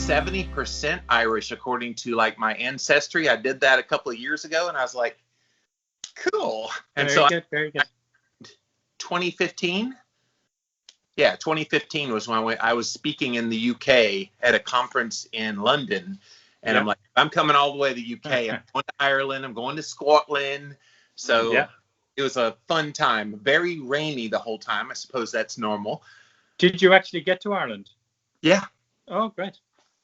70% Irish according to like my ancestry. I did that a couple of years ago, and I was like, cool. And very good. 2015. Yeah, 2015 was when I was speaking in the UK at a conference in London. And I'm like, I'm coming all the way to the UK. I'm going to Ireland. I'm going to Scotland. So it was a fun time. Very rainy the whole time. I suppose that's normal. Did you actually get to Ireland? Yeah. Oh, great.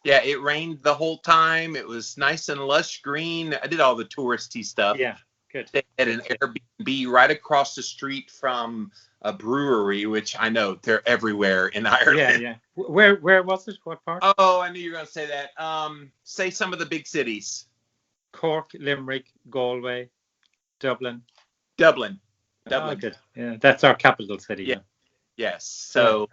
Yeah, it rained the whole time. It was nice and lush green. I did all the touristy stuff. Yeah, good. They had an Airbnb right across the street from a brewery, which I know they're everywhere in Ireland. Yeah. Where was it? What part? Oh, I knew you were going to say that. Say some of the big cities. Cork, Limerick, Galway, Dublin. Dublin. Oh, good. Yeah, that's our capital city. Yeah. Yes. So,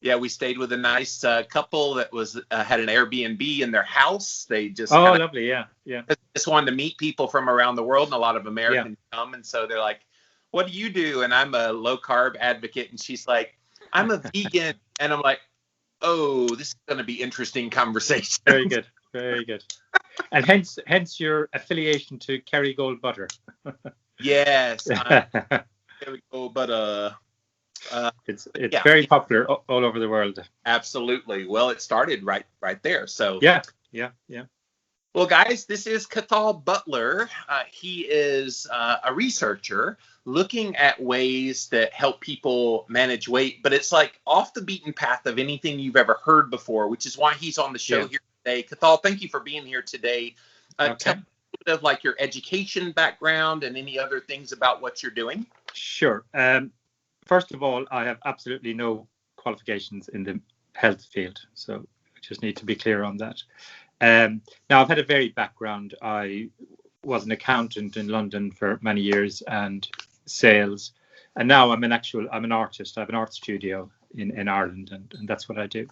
we stayed with a nice couple that was had an Airbnb in their house. They just lovely. Yeah. Just wanted to meet people from around the world, and a lot of Americans come, and so they're like, "What do you do?" And I'm a low carb advocate, and she's like, "I'm a vegan," and I'm like, "Oh, this is going to be interesting conversation." Very good. Very good. And hence your affiliation to Kerrygold butter. Yes. Kerrygold butter. It's very popular all over the world. Absolutely. Well, it started right there. So yeah. Well, guys, this is Cathal Butler. He is a researcher looking at ways that help people manage weight, but it's like off the beaten path of anything you've ever heard before, which is why he's on the show here today. Cathal, thank you for being here today. Tell me a little bit of like your education background and any other things about what you're doing. Sure. First of all, I have absolutely no qualifications in the health field, so I just need to be clear on that. Now, I've had a varied background. I was an accountant in London for many years and sales, and now I'm an artist. I have an art studio in Ireland, and that's what I do.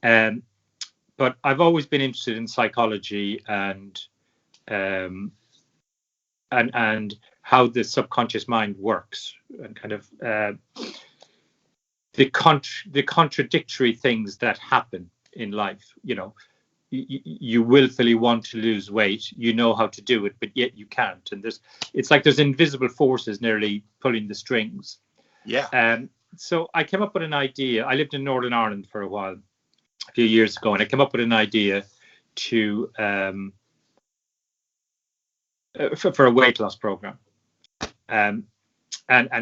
But I've always been interested in psychology and how the subconscious mind works, and kind of the contradictory things that happen in life. You know, you willfully want to lose weight, you know how to do it, but yet you can't. And it's like there's invisible forces nearly pulling the strings. Yeah. So I came up with an idea. I lived in Northern Ireland for a while, a few years ago, and I came up with an idea to for a weight loss program. And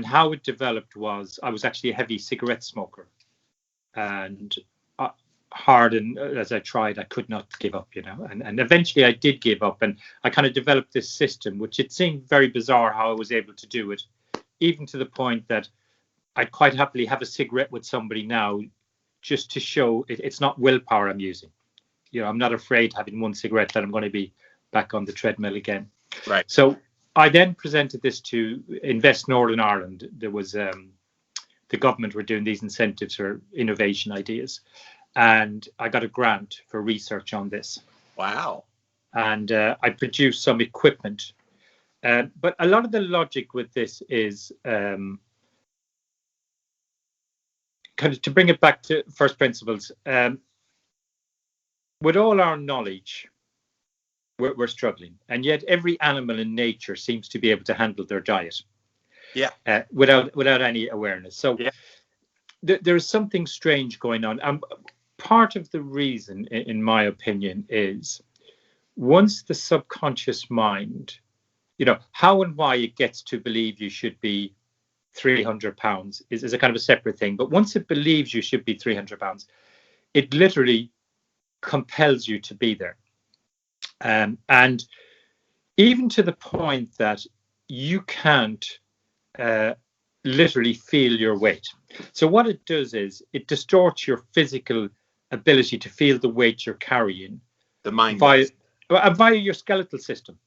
how it developed was I was actually a heavy cigarette smoker, and hard and as I tried, I could not give up, and eventually I did give up, and I kind of developed this system, which it seemed very bizarre how I was able to do it, even to the point that I'd quite happily have a cigarette with somebody now just to show it's not willpower I'm using. I'm not afraid having one cigarette that I'm going to be back on the treadmill again. Right. So I then presented this to Invest Northern Ireland. There was the government were doing these incentives for innovation ideas, and I got a grant for research on this. Wow. And I produced some equipment. But a lot of the logic with this is kind of to bring it back to first principles. With all our knowledge, we're struggling, and yet every animal in nature seems to be able to handle their diet. Yeah. Without any awareness. So there's something strange going on. Part of the reason, in my opinion, is once the subconscious mind, how and why it gets to believe you should be 300 pounds is a kind of a separate thing. But once it believes you should be 300 pounds, it literally compels you to be there. And even to the point that you can't literally feel your weight. So what it does is it distorts your physical ability to feel the weight you're carrying. The mind via your skeletal system.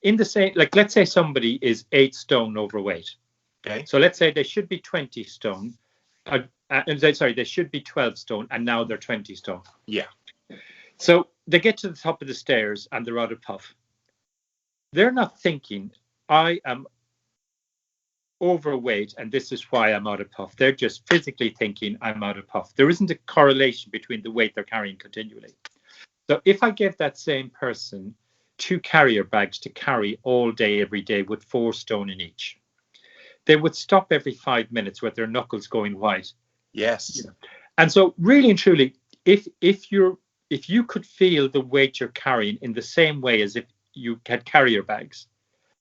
In the same, like, let's say somebody is 8 stone overweight. Okay. So let's say they should be 20 stone. They should be 12 stone, and now they're 20 stone. Yeah. So they get to the top of the stairs and they're out of puff. They're not thinking, I am overweight and this is why I'm out of puff. They're just physically thinking I'm out of puff. There isn't a correlation between the weight they're carrying continually. So if I gave that same person 2 carrier bags to carry all day, every day with 4 stone in each, they would stop every 5 minutes with their knuckles going white. Yes. You know? And so really and truly, if you could feel the weight you're carrying in the same way as if you had carrier bags,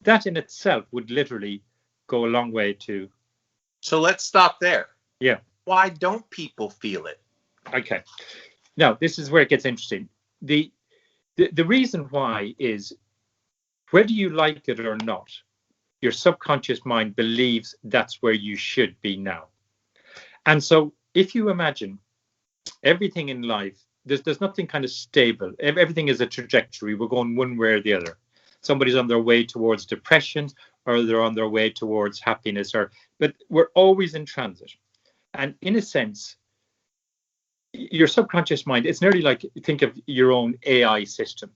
that in itself would literally go a long way to. So let's stop there. Yeah. Why don't people feel it? Okay. Now, this is where it gets interesting. The reason why is, whether you like it or not, your subconscious mind believes that's where you should be now. And so if you imagine everything in life, there's nothing kind of stable. Everything is a trajectory. We're going one way or the other. Somebody's on their way towards depression, or they're on their way towards happiness, but we're always in transit. And in a sense, your subconscious mind, it's nearly like, think of your own AI system.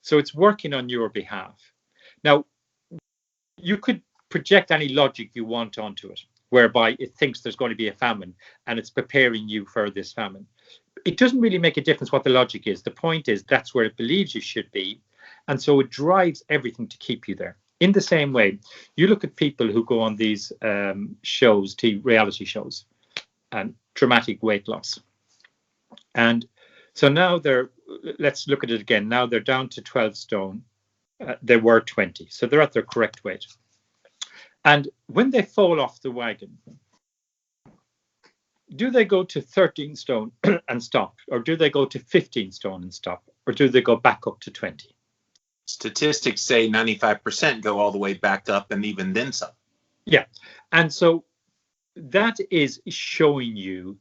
So it's working on your behalf. Now, you could project any logic you want onto it, whereby it thinks there's going to be a famine and it's preparing you for this famine. It doesn't really make a difference what the logic is. The point is that's where it believes you should be. And so it drives everything to keep you there. In the same way, you look at people who go on these shows, reality shows, and dramatic weight loss. And so now let's look at it again. Now they're down to 12 stone. They were 20. So they're at their correct weight. And when they fall off the wagon, do they go to 13 stone and stop? Or do they go to 15 stone and stop? Or do they go back up to 20? Statistics say 95% go all the way back up and even then some. Yeah. And so that is showing you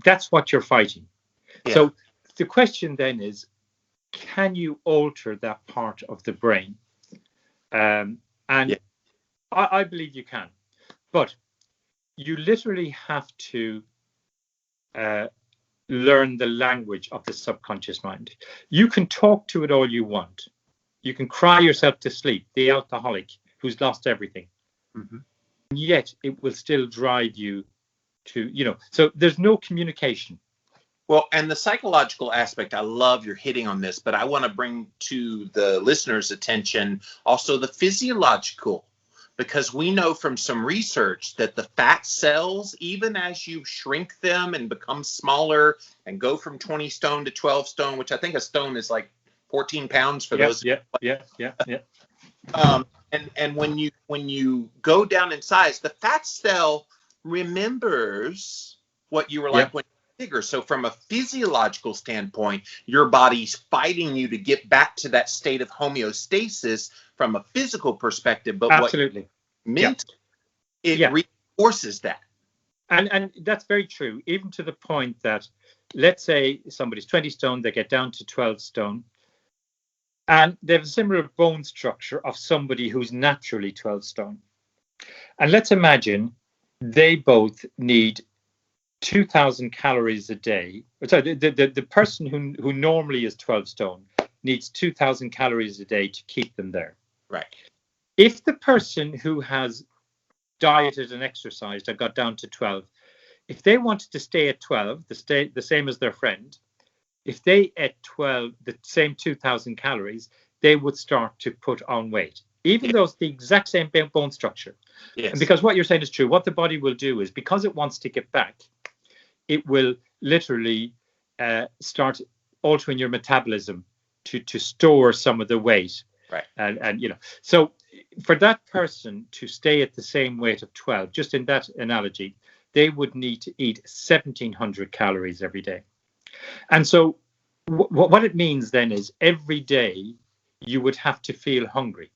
that's what you're fighting. Yeah. So the question then is, can you alter that part of the brain? And yeah. I believe you can. But you literally have to learn the language of the subconscious mind. You can talk to it all you want. You can cry yourself to sleep, the alcoholic who's lost everything. Mm-hmm. Yet it will still drive you to, so there's no communication. Well, and the psychological aspect, I love you're hitting on this, but I want to bring to the listeners' attention also the physiological, because we know from some research that the fat cells, even as you shrink them and become smaller and go from 20 stone to 12 stone, which I think a stone is like 14 pounds for those. Yeah. And when you go down in size, the fat cell remembers what you were like when you were bigger. So from a physiological standpoint, your body's fighting you to get back to that state of homeostasis from a physical perspective. But absolutely, it reinforces that. And that's very true, even to the point that, let's say somebody's 20 stone, they get down to 12 stone, and they have a similar bone structure of somebody who's naturally 12 stone. And let's imagine they both need 2,000 calories a day. Sorry, the person who normally is 12 stone needs 2,000 calories a day to keep them there. Right. If the person who has dieted and exercised and got down to 12, if they wanted to stay at 12, the same as their friend, if they ate 12, the same 2,000 calories, they would start to put on weight, even though it's the exact same bone structure. Yes. And because what you're saying is true, what the body will do is, because it wants to get back, it will literally start altering your metabolism to store some of the weight. Right. And so for that person to stay at the same weight of 12, just in that analogy, they would need to eat 1,700 calories every day. And so what it means then is every day you would have to feel hungry.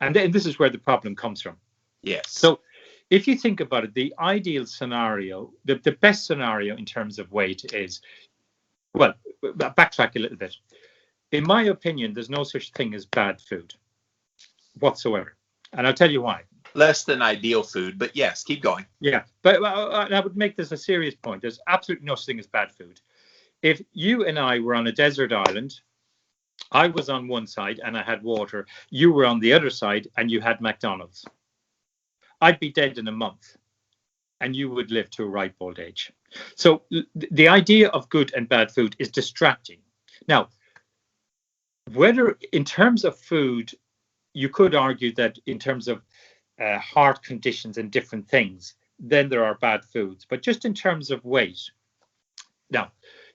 And then this is where the problem comes from. Yes. So if you think about it, the ideal scenario, the best scenario in terms of weight is, well, backtrack a little bit. In my opinion, there's no such thing as bad food whatsoever. And I'll tell you why. Less than ideal food, but yes, keep going. Yeah, but I would make this a serious point. There's absolutely no such thing as bad food. If you and I were on a desert island I was on one side and I had water. You were on the other side and you had McDonald's. I'd be dead in a month and you would live to a ripe old age. So the idea of good and bad food is distracting. Now, whether in terms of food, you could argue that in terms of heart conditions and different things, then there are bad foods. But just in terms of weight, now,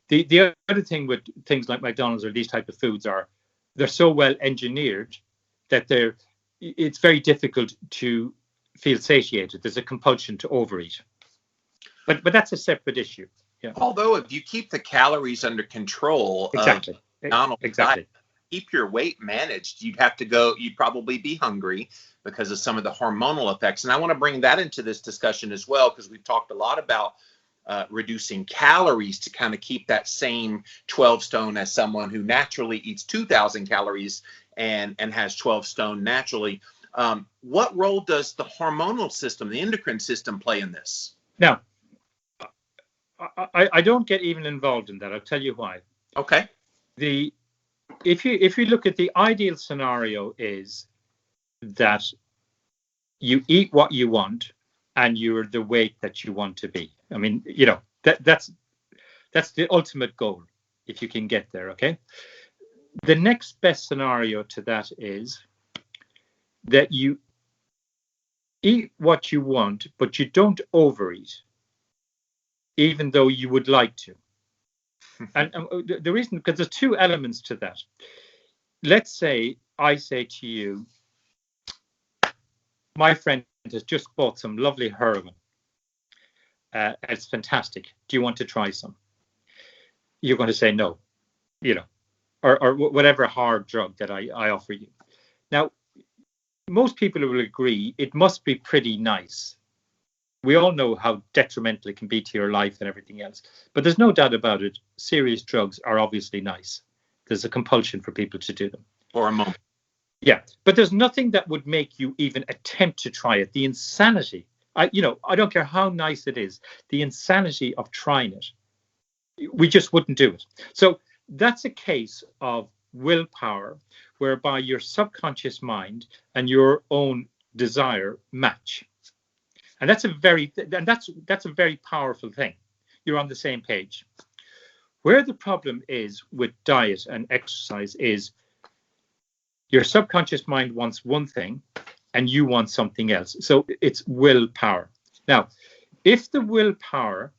the other thing with things like McDonald's or these type of foods are they're so well engineered that it's very difficult to feel satiated. There's a compulsion to overeat. But that's a separate issue. Yeah. Although if you keep the calories under control, exactly. Diet, keep your weight managed, you'd probably be hungry because of some of the hormonal effects. And I want to bring that into this discussion as well, because we've talked a lot about reducing calories to kind of keep that same 12 stone as someone who naturally eats 2,000 calories and has 12 stone naturally. What role does the hormonal system, the endocrine system, play in this? Now, I don't get even involved in that. I'll tell you why. Okay. If you look at the ideal scenario is that you eat what you want and you're the weight that you want to be. I mean, that's the ultimate goal if you can get there. Okay. The next best scenario to that is that you eat what you want, but you don't overeat, even though you would like to. And the reason, because there's two elements to that. Let's say I say to you, my friend has just bought some lovely heroin. It's fantastic. Do you want to try some? You're going to say no, or whatever hard drug that I offer you. Now, most people will agree it must be pretty nice. We all know how detrimental it can be to your life and everything else. But there's no doubt about it. Serious drugs are obviously nice. There's a compulsion for people to do them. For a moment. Yeah. But there's nothing that would make you even attempt to try it. The insanity. I don't care how nice it is. The insanity of trying it. We just wouldn't do it. So that's a case of willpower, whereby your subconscious mind and your own desire match. And that's a very powerful thing. You're on the same page. Where the problem is with diet and exercise is your subconscious mind wants one thing and you want something else. So it's willpower. Now, if the willpower,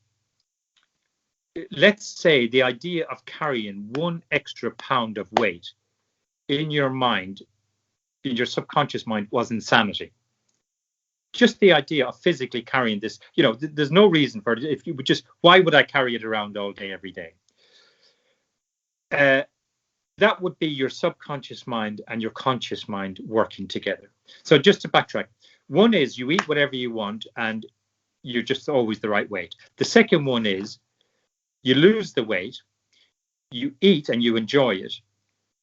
let's say the idea of carrying 1 extra pound of weight in your mind, in your subconscious mind, was insanity. Just the idea of physically carrying this, there's no reason for it. If you would why would I carry it around all day, every day? That would be your subconscious mind and your conscious mind working together. So just to backtrack, one is you eat whatever you want and you're just always the right weight. The second one is you lose the weight, you eat and you enjoy it.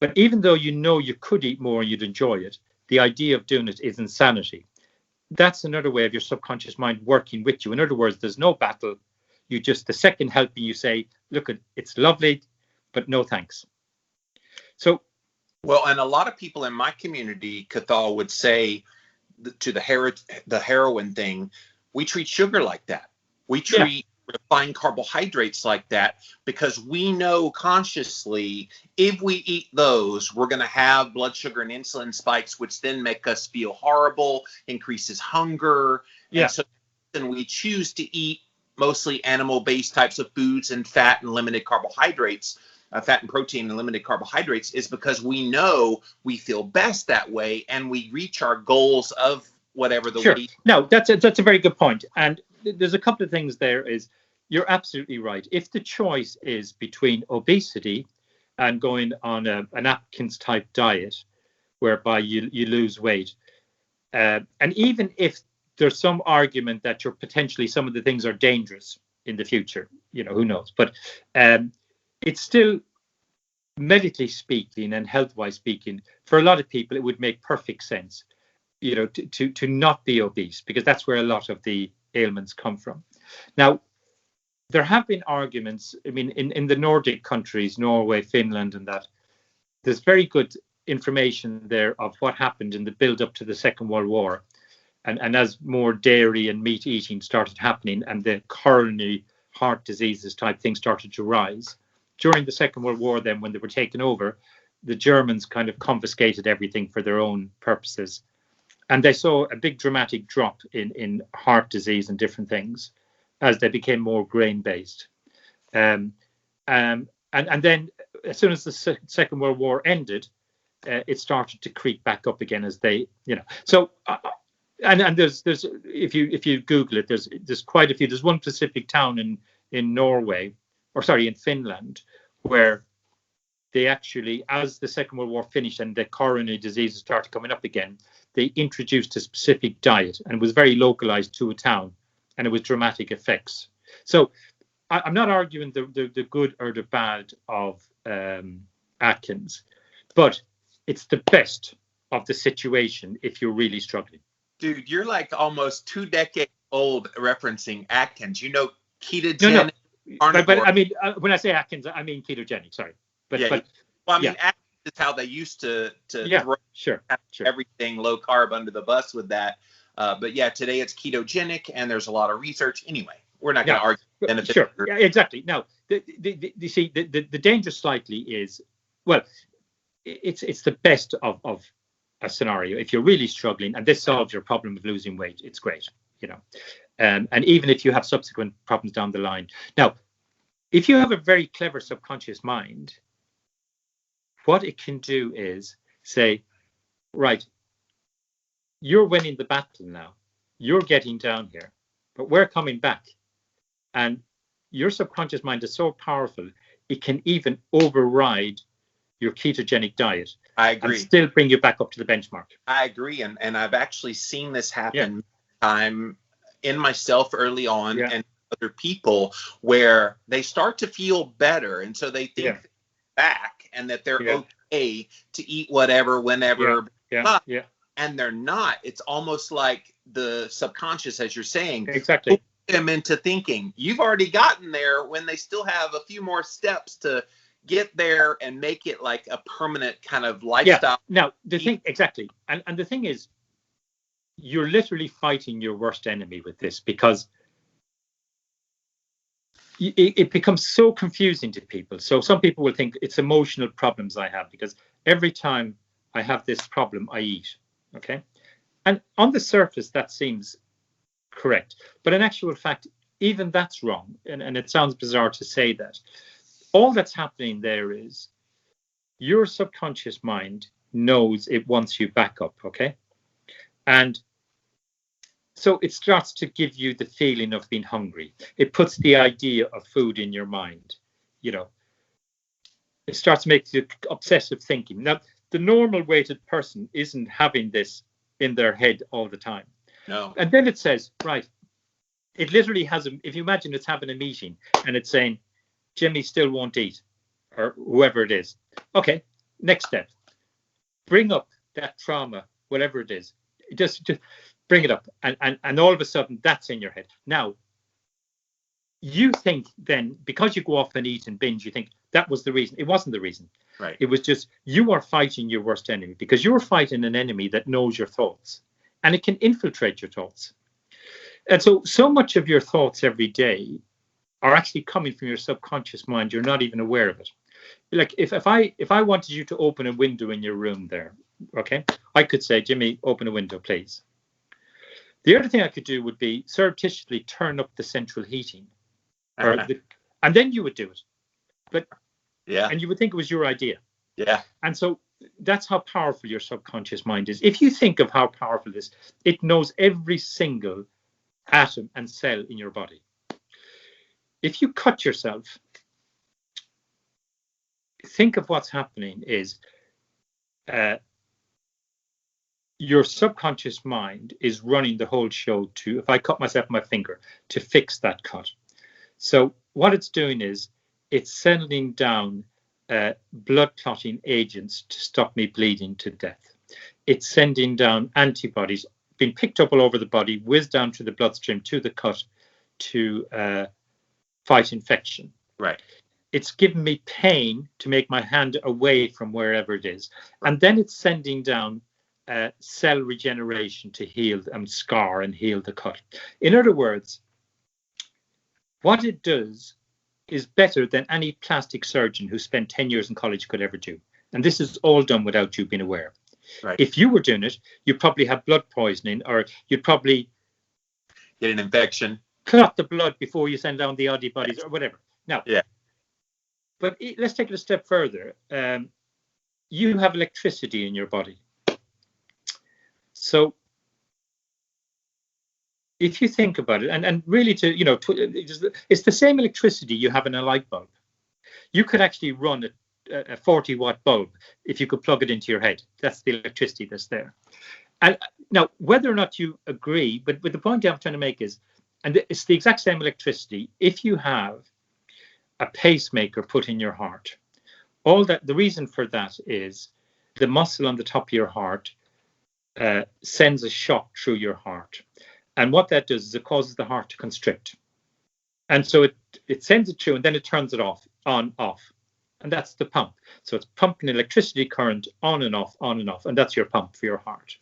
But even though you could eat more and you'd enjoy it, the idea of doing it is insanity. That's another way of your subconscious mind working with you. In other words, there's no battle. You just, the second helping you say, look, it's lovely, but no thanks. So, well, and a lot of people in my community, Cathal, would say to the heroin thing, we treat sugar like that. We treat refined carbohydrates like that because we know consciously if we eat those, we're going to have blood sugar and insulin spikes, which then make us feel horrible, increases hunger. Yeah. And so then we choose to eat mostly animal-based types of foods and fat and limited carbohydrates. Fat and protein and limited carbohydrates is because we know we feel best that way and we reach our goals of whatever the weight. No, that's a very good point. And there's a couple of things there. Is you're absolutely right. If the choice is between obesity and going on an Atkins type diet, whereby you lose weight, and even if there's some argument that you're potentially some of the things are dangerous in the future, who knows? But it's still, medically speaking and health-wise speaking, for a lot of people, it would make perfect sense, to not be obese, because that's where a lot of the ailments come from. Now, there have been arguments, I mean, in the Nordic countries, Norway, Finland, and that, there's very good information there of what happened in the build up to the Second World War. And as more dairy and meat eating started happening and the coronary heart diseases type things started to rise, during the Second World War, then when they were taken over, the Germans kind of confiscated everything for their own purposes. And they saw a big dramatic drop in heart disease and different things as they became more grain-based. And then as soon as the Second World War ended, it started to creep back up again as they, so... And there's if you Google it, there's quite a few. There's one specific town in Norway, in Finland, where they actually, as the Second World War finished and the coronary diseases started coming up again, they introduced a specific diet, and it was very localized to a town, and it was dramatic effects. So I'm not arguing the good or the bad of Atkins, but it's the best of the situation if you're really struggling. Dude, you're like almost 2 decades old referencing Atkins. Ketogenic. No. But I mean, when I say Atkins, I mean ketogenic. Sorry, Atkins is how they used to throw everything low carb under the bus with that. But yeah, today it's ketogenic, and there's a lot of research. Anyway, we're not going to argue the benefits. Sure, yeah, exactly. Now, the danger slightly is, well, it's the best of a scenario. If you're really struggling and this solves your problem of losing weight, it's great, and even if you have subsequent problems down the line. Now, if you have a very clever subconscious mind, what it can do is say, right, you're winning the battle now, you're getting down here, but we're coming back. And your subconscious mind is so powerful, it can even override your ketogenic diet. I agree. And still bring you back up to the benchmark. I agree. And I've actually seen this happen in myself early on and other people, where they start to feel better. And so they think back and that they're okay to eat whatever, whenever. And they're not. It's almost like the subconscious, as you're saying, exactly, them into thinking you've already gotten there when they still have a few more steps to get there and make it like a permanent kind of lifestyle. Now, the thing, exactly. And the thing is, you're literally fighting your worst enemy with this, because it becomes so confusing to people. So some people will think it's emotional problems I have, because every time I have this problem, I eat. Okay. And on the surface, that seems correct. But in actual fact, even that's wrong. And it sounds bizarre to say that. All that's happening there is your subconscious mind knows it wants you back up. Okay. And so it starts to give you the feeling of being hungry. It puts the idea of food in your mind. It starts to make you obsessive thinking. Now, the normal weighted person isn't having this in their head all the time. No. And then it says, right, it literally has, if you imagine it's having a meeting and it's saying, Jimmy still won't eat, or whoever it is. Okay, next step. Bring up that trauma, whatever it is. Just bring it up. And all of a sudden, that's in your head. Now, you think then, because you go off and eat and binge, you think that was the reason. It wasn't the reason. Right. It was just you are fighting your worst enemy, because you're fighting an enemy that knows your thoughts, and it can infiltrate your thoughts. And so much of your thoughts every day are actually coming from your subconscious mind. You're not even aware of it. Like if I wanted you to open a window in your room there, okay, I could say, Jimmy, open a window, please. The other thing I could do would be surreptitiously turn up the central heating, and then you would do it. But and you would think it was your idea. Yeah. And so that's how powerful your subconscious mind is. If you think of how powerful it is, it knows every single atom and cell in your body. If you cut yourself, think of what's happening is your subconscious mind is running the whole show to, if I cut myself on my finger, to fix that cut. So what it's doing is it's sending down blood clotting agents to stop me bleeding to death. It's sending down antibodies, being picked up all over the body, whizzed down to the bloodstream, to the cut, to fight infection. Right. it's giving me pain to make my hand away from wherever it is. And then it's sending down cell regeneration to heal and scar and heal the cut. In other words, what it does is better than any plastic surgeon who spent 10 years in college could ever do. And this is all done without you being aware. Right. If you were doing it, you'd probably have blood poisoning, or you'd probably get an infection, clot the blood before you send down the antibodies or whatever. Now, yeah. But let's take it a step further. You have electricity in your body. So if you think about it, and really it's the same electricity you have in a light bulb. You could actually run a 40-watt bulb if you could plug it into your head. That's the electricity that's there. And now, whether or not you agree, but the point I'm trying to make is, and it's the exact same electricity, if you have a pacemaker put in your heart, the reason for that is the muscle on the top of your heart sends a shock through your heart. And what that does is it causes the heart to constrict. And so it sends it through, and then it turns it off. And that's the pump. So it's pumping electricity current on and off, and that's your pump for your heart.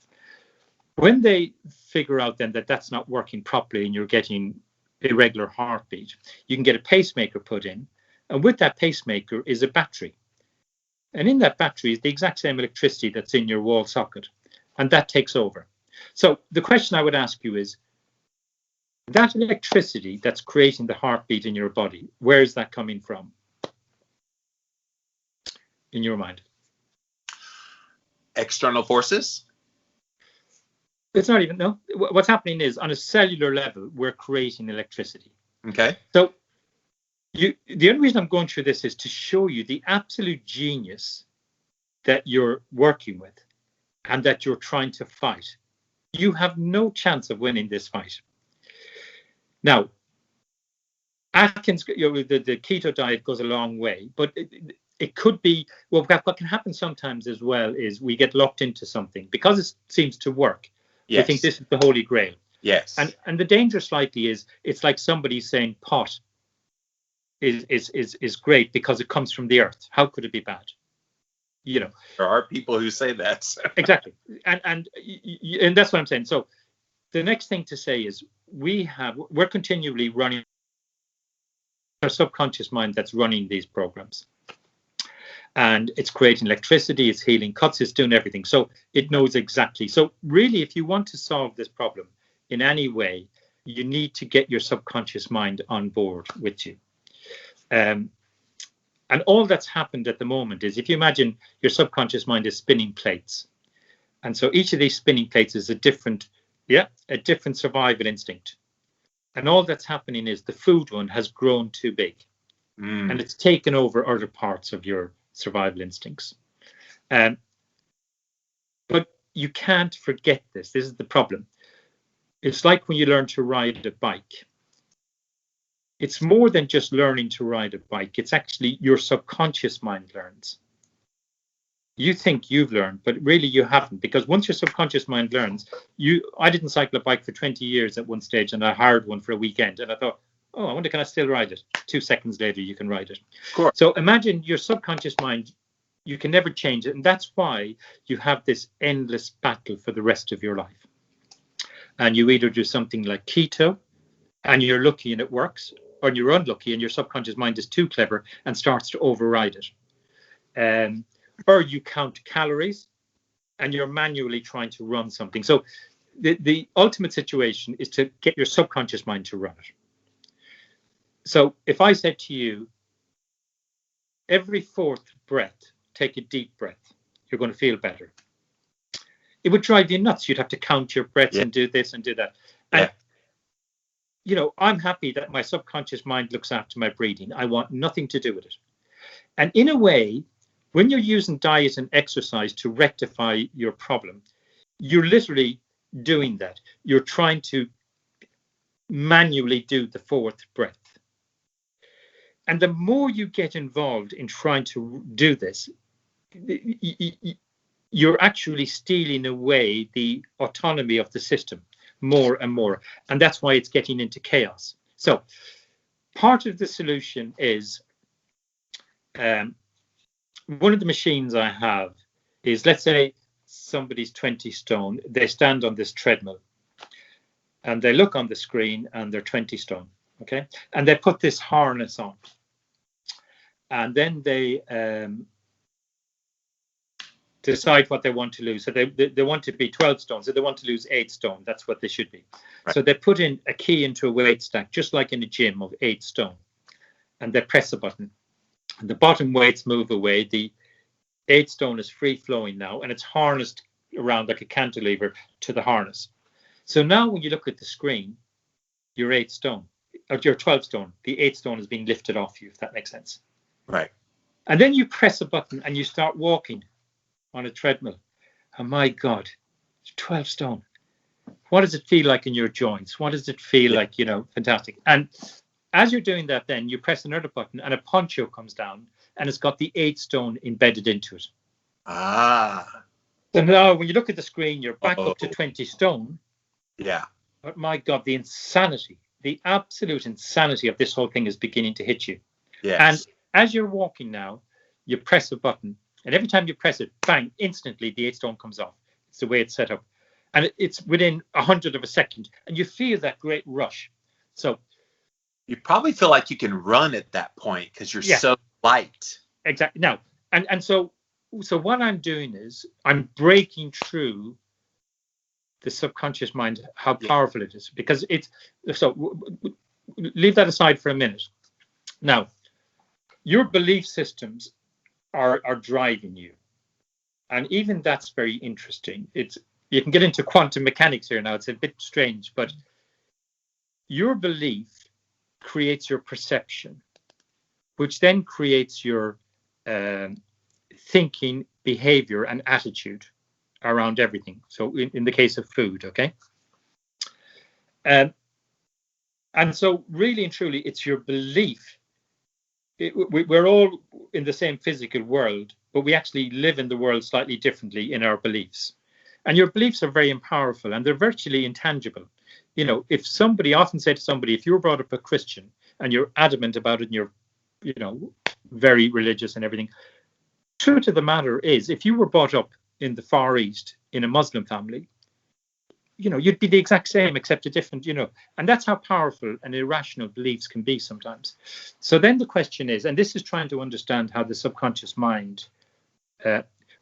When they figure out then that that's not working properly and you're getting irregular heartbeat, you can get a pacemaker put in, and with that pacemaker is a battery. And in that battery is the exact same electricity that's in your wall socket, and that takes over. So the question I would ask you is, that electricity that's creating the heartbeat in your body, where is that coming from in your mind? External forces? It's not even, no. What's happening is, on a cellular level, we're creating electricity. Okay. So the only reason I'm going through this is to show you the absolute genius that you're working with and that you're trying to fight. You have no chance of winning this fight. Now, Atkins, the keto diet goes a long way, but it could be, well, what can happen sometimes as well is we get locked into something because it seems to work. Yes. We think this is the holy grail. Yes. And the danger slightly is, it's like somebody saying pot is great because it comes from the earth. How could it be bad? You know, there are people who say that. Exactly. And that's what I'm saying. So the next thing to say is, we're continually running our subconscious mind that's running these programs, and it's creating electricity, it's healing cuts, it's doing everything. So it knows exactly. So really, if you want to solve this problem in any way, you need to get your subconscious mind on board with you. And all that's happened at the moment is, if you imagine your subconscious mind is spinning plates, and so each of these spinning plates is a different survival instinct. And all that's happening is the food one has grown too big, and it's taken over other parts of your survival instincts. But you can't forget this. This is the problem. It's like when you learn to ride a bike. It's more than just learning to ride a bike. It's actually your subconscious mind learns. You think you've learned, but really you haven't, because once your subconscious mind learns, I didn't cycle a bike for 20 years at one stage, and I hired one for a weekend, and I thought, oh, I wonder, can I still ride it? 2 seconds later, you can ride it. Of course. So imagine your subconscious mind, you can never change it, and that's why you have this endless battle for the rest of your life. And you either do something like keto, and you're lucky and it works, or you're unlucky and your subconscious mind is too clever and starts to override it. Or you count calories and you're manually trying to run something. So the ultimate situation is to get your subconscious mind to run it. So if I said to you, every 4th breath, take a deep breath, you're going to feel better. It would drive you nuts. You'd have to count your breaths and do this and do that. And, I'm happy that my subconscious mind looks after my breathing. I want nothing to do with it. And in a way, when you're using diet and exercise to rectify your problem, you're literally doing that. You're trying to manually do the 4th breath. And the more you get involved in trying to do this, you're actually stealing away the autonomy of the system more and more. And that's why it's getting into chaos. So part of the solution is one of the machines I have is, let's say somebody's 20 stone, they stand on this treadmill and they look on the screen and they're 20 stone, okay? And they put this harness on. And then they decide what they want to lose. So they want to be 12 stone, so they want to lose 8 stone. That's what they should be. Right. So they put in a key into a weight stack, just like in a gym, of 8 stone. And they press a button. And the bottom weights move away. The 8 stone is free flowing now, and it's harnessed around like a cantilever to the harness. So now when you look at the screen, you're 8 stone, or you're 12 stone. The 8 stone is being lifted off you, if that makes sense. Right. And then you press a button and you start walking on a treadmill. Oh my God, 12 stone. What does it feel like in your joints? What does it feel like? Fantastic. And as you're doing that, then you press another button and a poncho comes down and it's got the 8 stone embedded into it. Ah. So now when you look at the screen, you're back up to 20 stone. Yeah. But my God, the insanity, the absolute insanity of this whole thing is beginning to hit you. Yes. And as you're walking now, you press a button, and every time you press it, bang, instantly the 8 stone comes off. It's the way it's set up. And it's within 100th of a second, and you feel that great rush. So you probably feel like you can run at that point because you're so light. Exactly. Now, and so what I'm doing is I'm breaking through the subconscious mind, how powerful it is, because leave that aside for a minute. Now, your belief systems are driving you, and even that's very interesting. You can get into quantum mechanics here now. It's a bit strange, but your belief creates your perception, which then creates your thinking, behavior, and attitude around everything. So in the case of food, okay? And so really and truly, it's your belief. We're all in the same physical world, but we actually live in the world slightly differently in our beliefs. And your beliefs are very powerful, and they're virtually intangible. If somebody, often say to somebody, if you're brought up a Christian and you're adamant about it and you're, very religious and everything, truth of the matter is, if you were brought up in the Far East in a Muslim family, you'd be the exact same, except a different, and that's how powerful and irrational beliefs can be sometimes. So then the question is, and this is trying to understand how the subconscious mind,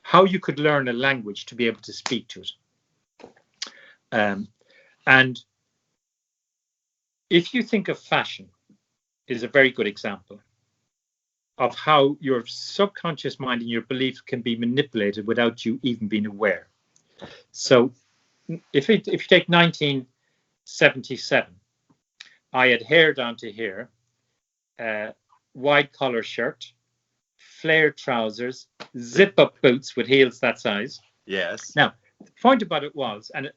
how you could learn a language to be able to speak to it. And if you think of fashion is a very good example of how your subconscious mind and your beliefs can be manipulated without you even being aware. So if you take 1977, I had hair down to here, wide collar shirt, flared trousers, zip-up boots with heels that size. Yes. Now, the point about it was, and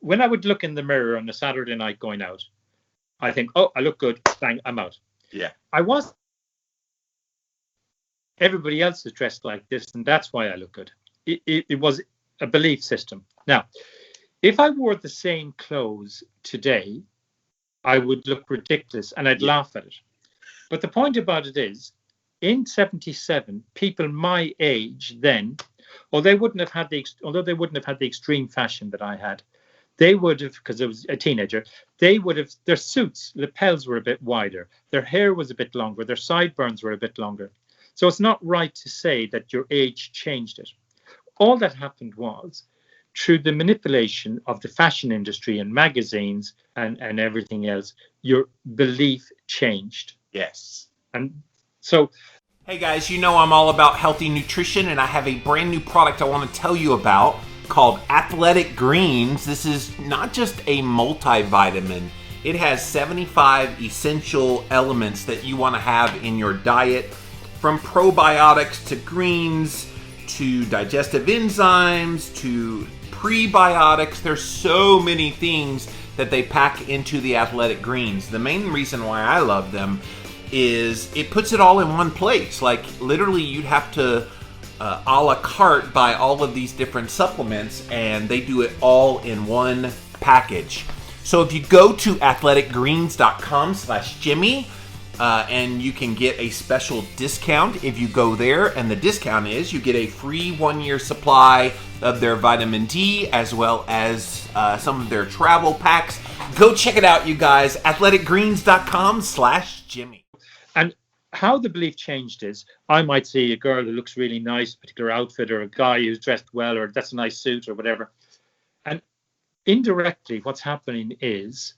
when I would look in the mirror on a Saturday night going out, I think, oh, I look good, bang, I'm out. Yeah. Everybody else is dressed like this, and that's why I look good. It was a belief system. Now, if I wore the same clothes today, I would look ridiculous and I'd laugh at it. But the point about it is, in 77, people my age then, although they wouldn't have had the extreme fashion that I had, they would have, because I was a teenager, their suits, lapels were a bit wider, their hair was a bit longer, their sideburns were a bit longer. So it's not right to say that your age changed it. All that happened was, through the manipulation of the fashion industry and magazines and everything else, your belief changed. Yes. And so... Hey guys, I'm all about healthy nutrition, and I have a brand new product I want to tell you about called Athletic Greens. This is not just a multivitamin. It has 75 essential elements that you want to have in your diet, from probiotics to greens to digestive enzymes to prebiotics. There's so many things that they pack into the Athletic Greens. The main reason why I love them is it puts it all in one place. Like literally you'd have to a la carte buy all of these different supplements, and they do it all in one package. So if you go to athleticgreens.com/Jimmy and you can get a special discount if you go there. And the discount is you get a free 1-year supply of their vitamin D, as well as some of their travel packs. Go check it out, you guys. athleticgreens.com/Jimmy. And how the belief changed is, I might see a girl who looks really nice, particular outfit, or a guy who's dressed well, or that's a nice suit or whatever. And indirectly, what's happening is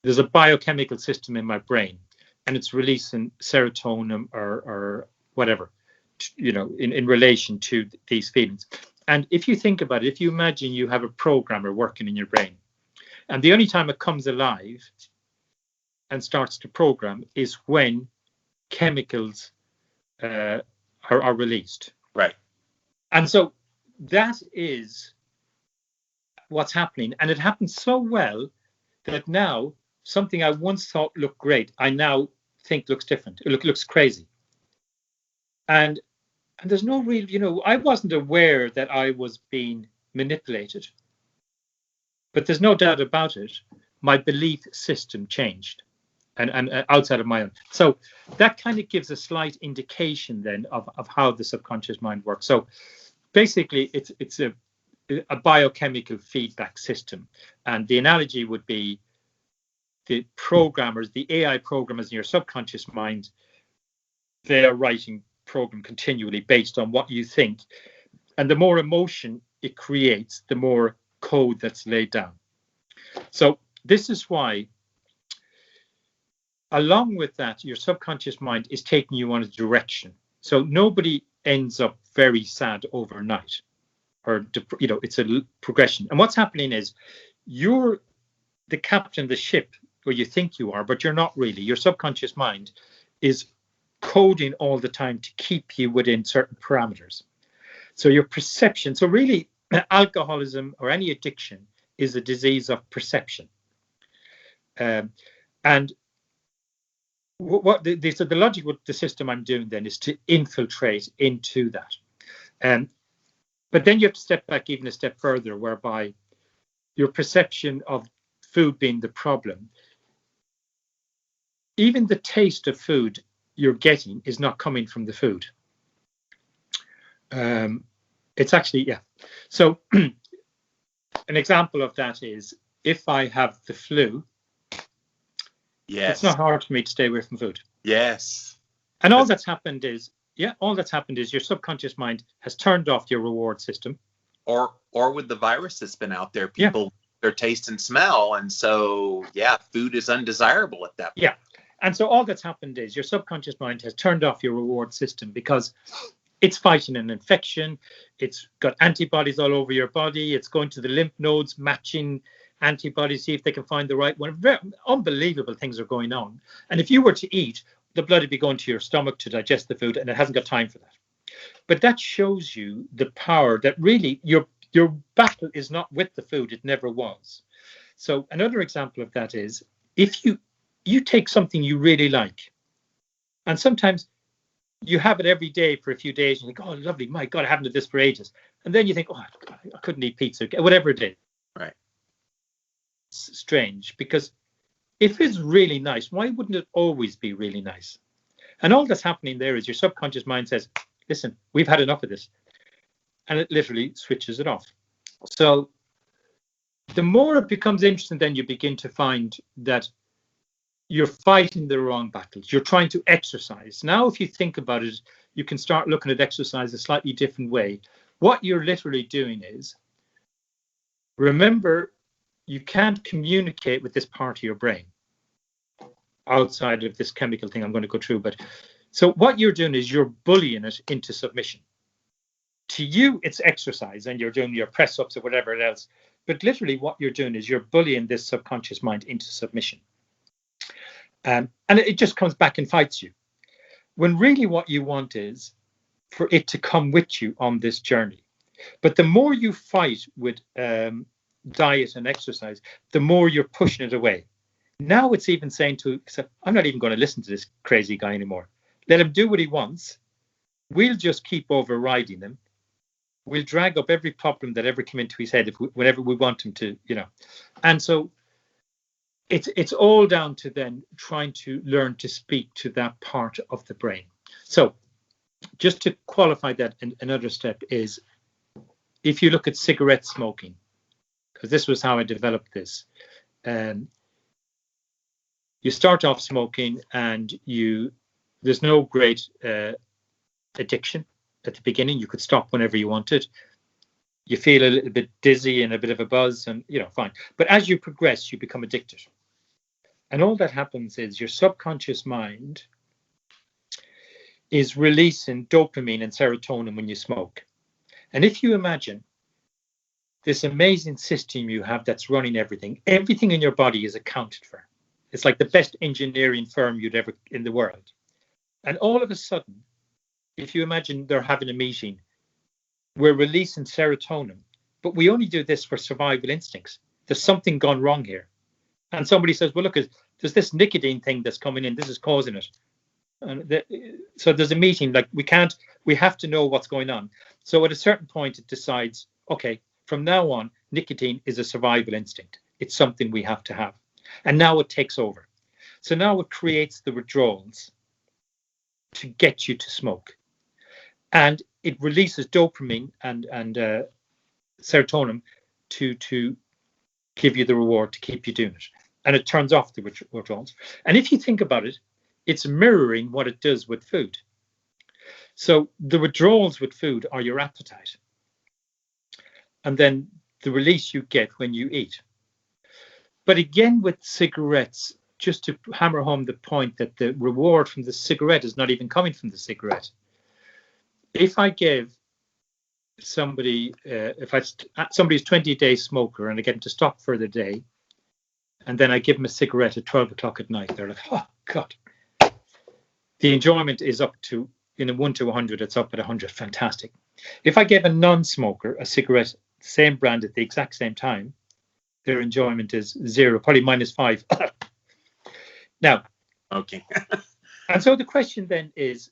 there's a biochemical system in my brain, and it's releasing serotonin or whatever, in relation to these feelings. And if you think about it, if you imagine you have a programmer working in your brain, and the only time it comes alive and starts to program is when chemicals are released. Right. And so that is what's happening. And it happens so well that now something I once thought looked great, I now think looks different. It looks crazy. And there's no real, I wasn't aware that I was being manipulated. But there's no doubt about it. My belief system changed. And outside of my own. So that kind of gives a slight indication then of how the subconscious mind works. So basically, it's a biochemical feedback system. And the analogy would be the programmers, the AI programmers in your subconscious mind, they are writing program continually based on what you think. And the more emotion it creates, the more code that's laid down. So this is why, along with that, your subconscious mind is taking you on a direction. So nobody ends up very sad overnight, or it's a progression. And what's happening is you're the captain of the ship, or you think you are, but you're not really. Your subconscious mind is coding all the time to keep you within certain parameters. So your perception. So really, alcoholism or any addiction is a disease of perception. And so the logic with the system I'm doing then is to infiltrate into that. But then you have to step back even a step further, whereby your perception of food being the problem, even the taste of food you're getting is not coming from the food. It's actually, yeah. So an example of that is if I have the flu, yes, it's not hard for me to stay away from food. Yes. And all that's happened is your subconscious mind has turned off your reward system. Or with the virus that's been out there, people their taste and smell, and so food is undesirable at that point. Yeah. And so all that's happened is your subconscious mind has turned off your reward system because it's fighting an infection. It's got antibodies all over your body. It's going to the lymph nodes, matching antibodies, see if they can find the right one. Very unbelievable things are going on. And if you were to eat, the blood would be going to your stomach to digest the food, and it hasn't got time for that. But that shows you the power that really your battle is not with the food. It never was. So another example of that is if you take something you really like, and sometimes you have it every day for a few days, and you think, oh, lovely, my God, I haven't had this for ages. And then you think, oh, I couldn't eat pizza, whatever it is. Right. It's strange, because if it's really nice, why wouldn't it always be really nice? And all that's happening there is your subconscious mind says, listen, we've had enough of this. And it literally switches it off. So the more it becomes interesting, then you begin to find that you're fighting the wrong battles. You're trying to exercise. Now, if you think about it, you can start looking at exercise a slightly different way. What you're literally doing is, remember, you can't communicate with this part of your brain outside of this chemical thing I'm going to go through. But so what you're doing is you're bullying it into submission. To you, it's exercise, and you're doing your press ups or whatever else. But literally what you're doing is you're bullying this subconscious mind into submission. And it just comes back and fights you. When really what you want is for it to come with you on this journey. But the more you fight with diet and exercise, the more you're pushing it away. Now it's even saying I'm not even going to listen to this crazy guy anymore. Let him do what he wants. We'll just keep overriding him. We'll drag up every problem that ever came into his head whenever we want him to, And so it's all down to then trying to learn to speak to that part of the brain. So just to qualify that, another step is, if you look at cigarette smoking, because this was how I developed this. You start off smoking and there's no great addiction at the beginning. You could stop whenever you wanted. You feel a little bit dizzy and a bit of a buzz, and fine. But as you progress, you become addicted. And all that happens is your subconscious mind is releasing dopamine and serotonin when you smoke. And if you imagine this amazing system you have that's running everything in your body is accounted for. It's like the best engineering firm you'd ever in the world. And all of a sudden, if you imagine they're having a meeting, we're releasing serotonin, but we only do this for survival instincts. There's something gone wrong here. And somebody says, well, look, there's this nicotine thing that's coming in. This is causing it. And so there's a meeting, like we have to know what's going on. So at a certain point, it decides, okay, from now on, nicotine is a survival instinct. It's something we have to have. And now it takes over. So now it creates the withdrawals to get you to smoke. And it releases dopamine and serotonin to give you the reward to keep you doing it. And it turns off the withdrawals. And if you think about it, it's mirroring what it does with food. So the withdrawals with food are your appetite. And then the release you get when you eat. But again, with cigarettes, just to hammer home the point that the reward from the cigarette is not even coming from the cigarette. If I gave somebody, somebody's 20-day smoker and I get them to stop for the day, and then I give them a cigarette at 12 o'clock at night, they're like, oh, God. The enjoyment is up to, in a 1 to 100, it's up at 100. Fantastic. If I gave a non-smoker a cigarette, same brand at the exact same time, their enjoyment is 0, probably -5. Now, okay. And so the question then is,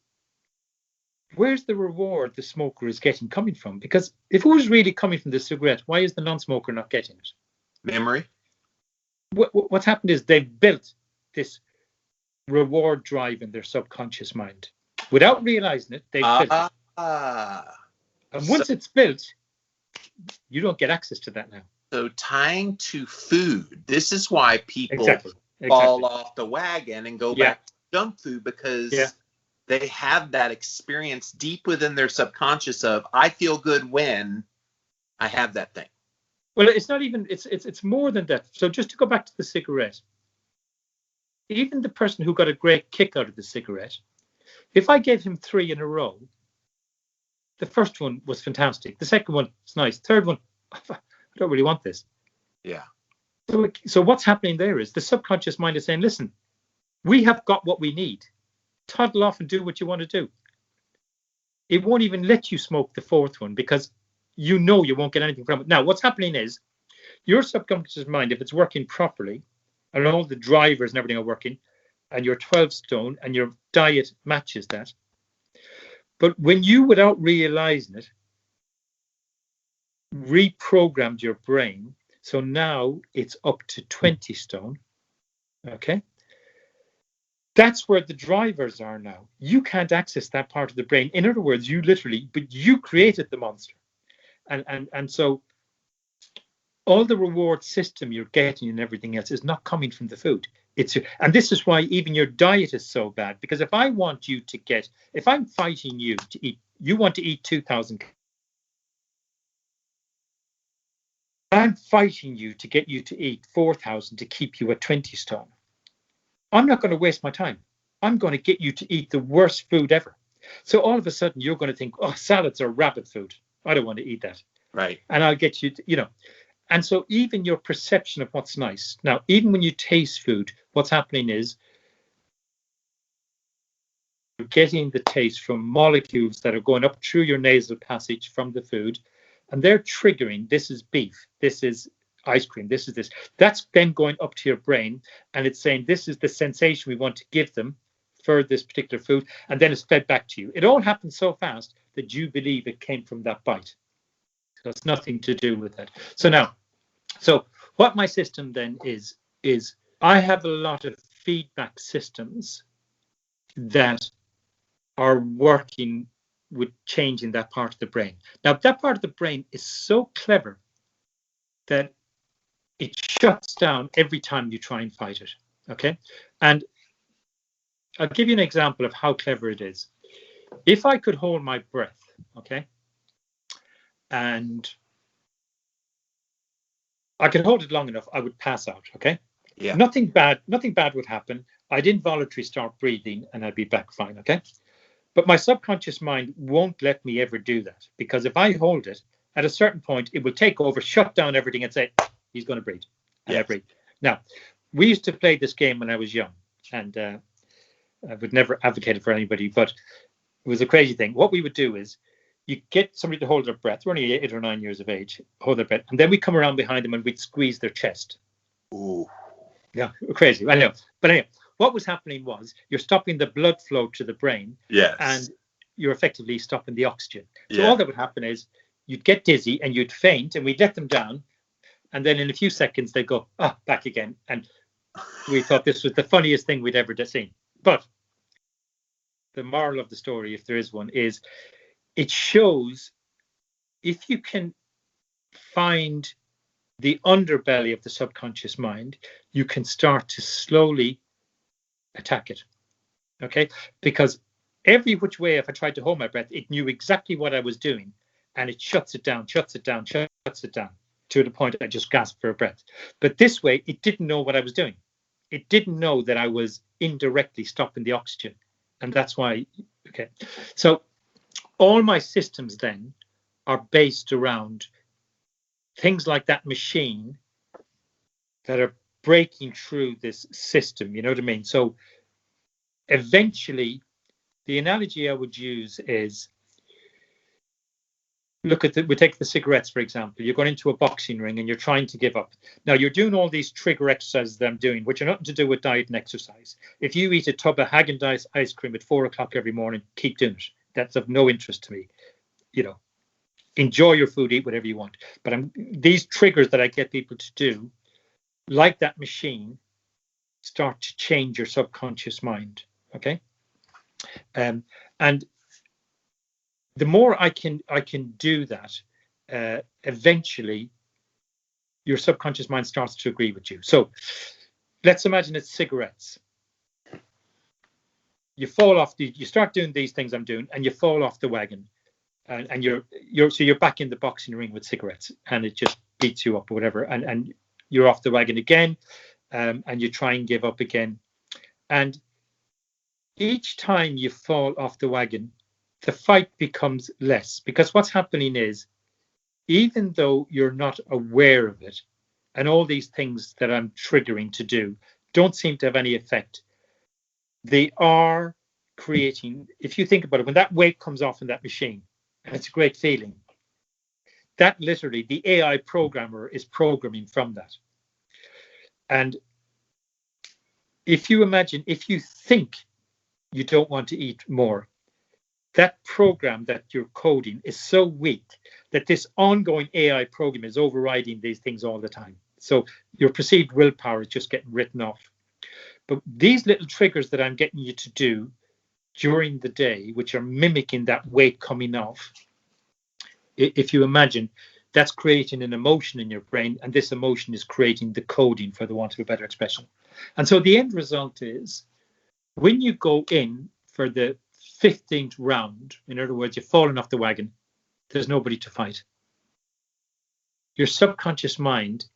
where's the reward the smoker is getting coming from? Because if it was really coming from the cigarette, why is the non-smoker not getting it? Memory. What's happened is they've built this reward drive in their subconscious mind. Without realizing it, they've built it. And once it's built, you don't get access to that now. So tying to food, this is why people Exactly. fall off the wagon and go back to junk food, because they have that experience deep within their subconscious of, I feel good when I have that thing. Well, it's not even, it's more than that. So just to go back to the cigarette, even the person who got a great kick out of the cigarette, if I gave him 3 in a row, the first one was fantastic. The second one was nice. Third one, I don't really want this. Yeah. So what's happening there is the subconscious mind is saying, listen, we have got what we need. Toddle off and do what you want to do. It won't even let you smoke the 4th one because you know you won't get anything from it. Now, what's happening is your subconscious mind, if it's working properly and all the drivers and everything are working and you're 12 stone and your diet matches that. But when you, without realizing it, reprogrammed your brain, so now it's up to 20 stone, okay? That's where the drivers are now. You can't access that part of the brain. In other words, but you created the monster. And so all the reward system you're getting and everything else is not coming from the food. And this is why even your diet is so bad, because if I'm fighting you to eat, you want to eat 2,000. I'm fighting you to get you to eat 4,000 to keep you at 20 stone. I'm not going to waste my time. I'm going to get you to eat the worst food ever. So all of a sudden you're going to think, oh, salads are rabbit food. I don't want to eat that. Right. And I'll get you to, And so even your perception of what's nice. Now, even when you taste food, what's happening is you're getting the taste from molecules that are going up through your nasal passage from the food. And they're triggering, this is beef, this is ice cream, this is this. That's then going up to your brain and it's saying this is the sensation we want to give them for this particular food. And then it's fed back to you. It all happens so fast that you believe it came from that bite. So it's nothing to do with that. So what my system then is I have a lot of feedback systems that are working with changing that part of the brain. Now, that part of the brain is so clever that it shuts down every time you try and fight it. Okay. And I'll give you an example of how clever it is. If I could hold my breath, okay, and I could hold it long enough, I would pass out. Okay. Yeah. Nothing bad would happen. I'd involuntarily start breathing and I'd be back fine. Okay. But my subconscious mind won't let me ever do that, because if I hold it, at a certain point, it will take over, shut down everything and say, he's going to breathe. And I breathe. Now, we used to play this game when I was young, and I would never advocate it for anybody, but it was a crazy thing. What we would do is you get somebody to hold their breath. We're only 8 or 9 years of age, hold their breath. And then we come around behind them and we'd squeeze their chest. Ooh. Yeah, crazy. I know. But anyway, what was happening was you're stopping the blood flow to the brain. Yes. And you're effectively stopping the oxygen. So all that would happen is you'd get dizzy and you'd faint, and we'd let them down. And then in a few seconds, they'd go, back again. And we thought this was the funniest thing we'd ever seen. But the moral of the story, if there is one, is it shows if you can find the underbelly of the subconscious mind, you can start to slowly attack it. Okay? Because every which way, if I tried to hold my breath, it knew exactly what I was doing, and it shuts it down to the point I just gasped for a breath. But this way, it didn't know what I was doing. It didn't know that I was indirectly stopping the oxygen. And that's why, okay. So all my systems then are based around things like that machine that are breaking through this system, you know what I mean? So eventually, the analogy I would use is, we take the cigarettes, for example. You're going into a boxing ring and you're trying to give up. Now, you're doing all these trigger exercises that I'm doing, which are nothing to do with diet and exercise. If you eat a tub of Haagen-Dazs ice cream at 4 o'clock every morning, keep doing it. That's of no interest to me. You know, enjoy your food, eat whatever you want. But these triggers that I get people to do, like that machine, start to change your subconscious mind. Okay. And the more I can do that, eventually your subconscious mind starts to agree with you. So let's imagine it's cigarettes. You fall off you start doing these things I'm doing, and you fall off the wagon, and you're back in the boxing ring with cigarettes, and it just beats you up or whatever, and you're off the wagon again, and you try and give up again, and each time you fall off the wagon, the fight becomes less, because what's happening is, even though you're not aware of it, and all these things that I'm triggering to do don't seem to have any effect, they are creating, if you think about it, when that weight comes off in that machine, and it's a great feeling, that literally the AI programmer is programming from that. And if you imagine, if you think you don't want to eat more, that program that you're coding is so weak that this ongoing AI program is overriding these things all the time. So your perceived willpower is just getting written off. But these little triggers that I'm getting you to do during the day, which are mimicking that weight coming off, if you imagine, that's creating an emotion in your brain, and this emotion is creating the coding, for the want of a better expression. And so the end result is, when you go in for the 15th round, in other words, you've fallen off the wagon, there's nobody to fight. Your subconscious mind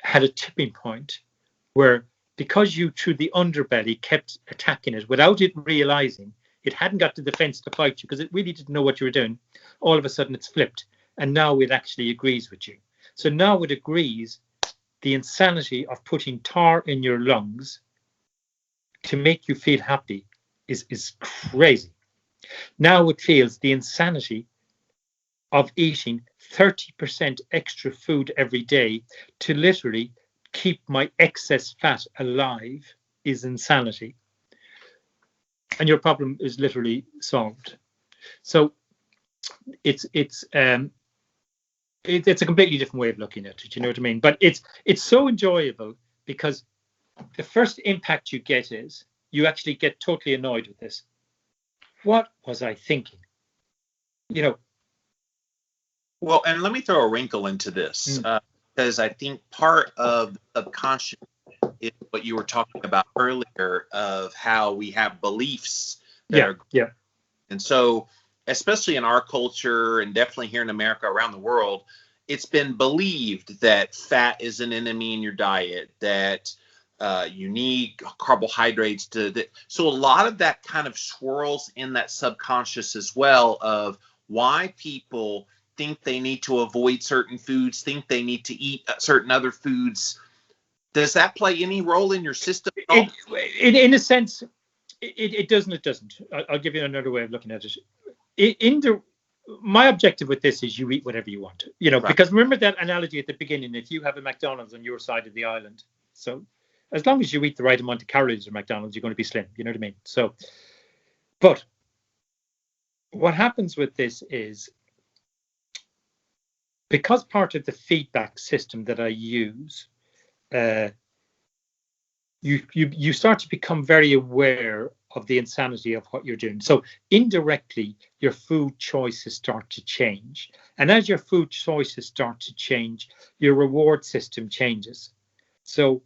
had a tipping point where, because you, through the underbelly, kept attacking it without it realizing, it hadn't got the defense to fight you because it really didn't know what you were doing. All of a sudden it's flipped, and now it actually agrees with you. So now it agrees the insanity of putting tar in your lungs to make you feel happy is crazy. Now it feels the insanity of eating 30% extra food every day to literally keep my excess fat alive is insanity. And your problem is literally solved. So it's a completely different way of looking at it, you know what I mean? But it's so enjoyable, because the first impact you get is you actually get totally annoyed with this. What was I thinking? Well, and let me throw a wrinkle into this, because I think part of the subconscious is what you were talking about earlier of how we have beliefs that are. And so, especially in our culture and definitely here in America, around the world, it's been believed that fat is an enemy in your diet, that you need carbohydrates so a lot of that kind of swirls in that subconscious as well, of why people think they need to avoid certain foods, think they need to eat certain other foods. Does that play any role in your system at all? In a sense, it doesn't. It doesn't. I'll give you another way of looking at it. My objective with this is you eat whatever you want, right. Because remember that analogy at the beginning, if you have a McDonald's on your side of the island, so as long as you eat the right amount of calories at McDonald's, you're going to be slim. You know what I mean? So, but what happens with this is, because part of the feedback system that I use, you start to become very aware of the insanity of what you're doing. So indirectly, your food choices start to change. And as your food choices start to change, your reward system changes. So